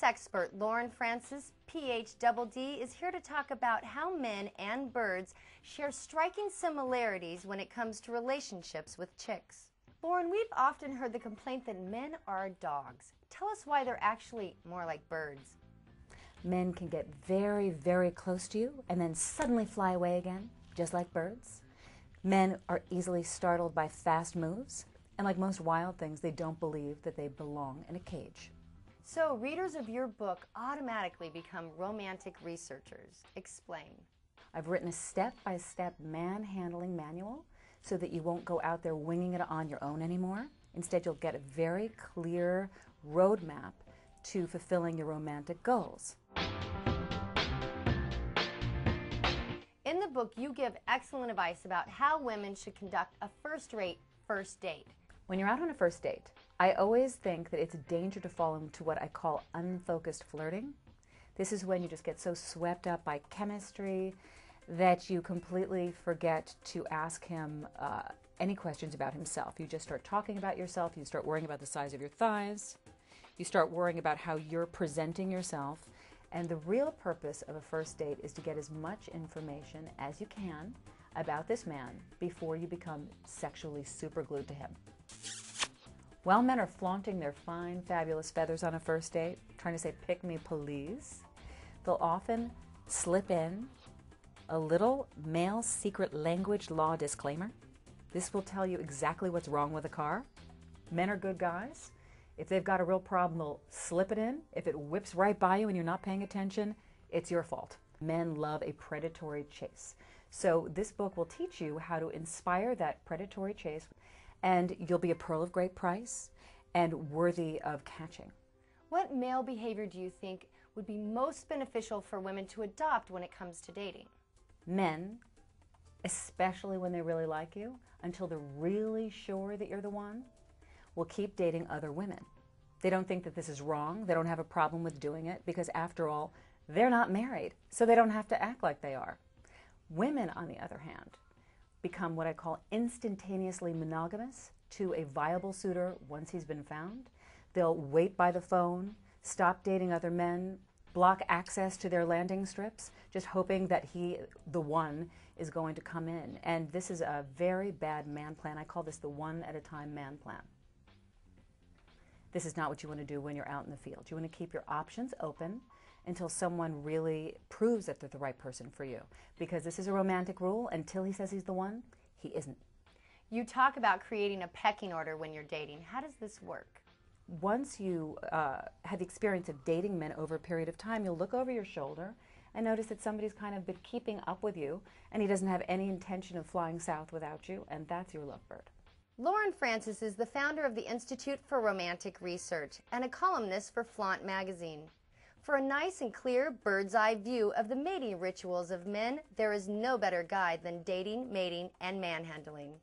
Sexpert, Lauren Francis, Ph.D., is here to talk about how men and birds share striking similarities when it comes to relationships with chicks. Lauren, we've often heard the complaint that men are dogs. Tell us why they're actually more like birds. Men can get very, very close to you and then suddenly fly away again, just like birds. Men are easily startled by fast moves, and like most wild things, they don't believe that they belong in a cage. So readers of your book automatically become romantic researchers. Explain. I've written a step-by-step manhandling manual so that you won't go out there winging it on your own anymore. Instead, you'll get a very clear roadmap to fulfilling your romantic goals. In the book, you give excellent advice about how women should conduct a first-rate first date. When you're out on a first date, I always think that it's a danger to fall into what I call unfocused flirting. This is when you just get so swept up by chemistry that you completely forget to ask him any questions about himself. You just start talking about yourself, you start worrying about the size of your thighs, you start worrying about how you're presenting yourself, and the real purpose of a first date is to get as much information as you can about this man before you become sexually superglued to him. While men are flaunting their fine, fabulous feathers on a first date, trying to say, "Pick me, please," they'll often slip in a little male secret language law disclaimer. This will tell you exactly what's wrong with a car. Men are good guys. If they've got a real problem, they'll slip it in. If it whips right by you and you're not paying attention, it's your fault. Men love a predatory chase. So this book will teach you how to inspire that predatory chase, and you'll be a pearl of great price and worthy of catching. What male behavior do you think would be most beneficial for women to adopt when it comes to dating? Men, especially when they really like you, until they're really sure that you're the one, will keep dating other women. They don't think that this is wrong. They don't have a problem with doing it because, after all, they're not married, so they don't have to act like they are. Women, on the other hand, become what I call instantaneously monogamous to a viable suitor once he's been found. They'll wait by the phone, stop dating other men, block access to their landing strips, just hoping that he, the one, is going to come in. And this is a very bad man plan. I call this the one-at-a-time man plan. This is not what you want to do when you're out in the field. You want to keep your options open until someone really proves that they're the right person for you. Because this is a romantic rule. Until he says he's the one, he isn't. You talk about creating a pecking order when you're dating. How does this work? Once you have the experience of dating men over a period of time, you'll look over your shoulder and notice that somebody's kind of been keeping up with you and he doesn't have any intention of flying south without you, and that's your lovebird. Lauren Francis is the founder of the Institute for Romantic Research and a columnist for Flaunt magazine. For a nice and clear bird's-eye view of the mating rituals of men, there is no better guide than Dating, Mating, and Manhandling.